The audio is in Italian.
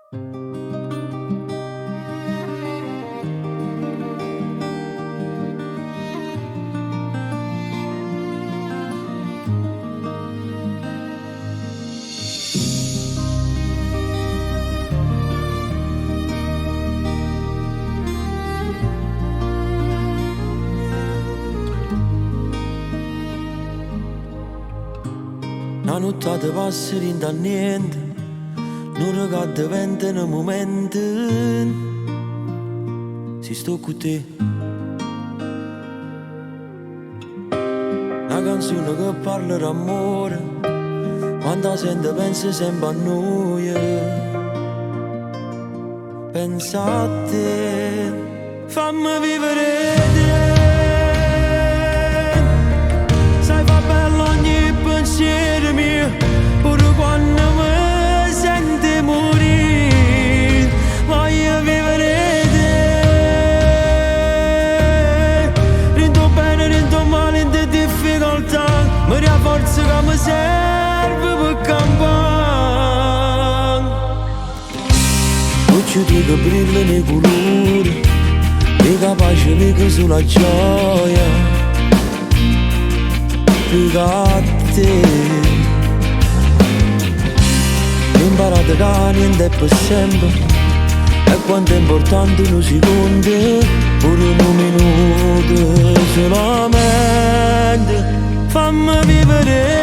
Una nottata passa rinda a niente, non ricade vento in un momento. Si sto con te. Una canzone che parla d'amore, quando la sento penso sempre a noi. Pensa a te, fammi vivere te. Sai fa bello ogni pensiero mio, pure quando mi senti morire. Voglio vivere te, rindo bene, rindo male, in difficoltà, mi dà forza che mi serve per campare. Non ci dico brilla nei colori, mica pace, mica sulla gioia. Più a te, ho imparato che niente è per sempre, e quanto è importante un secondo, pure un minuto solamente. Fammi vivere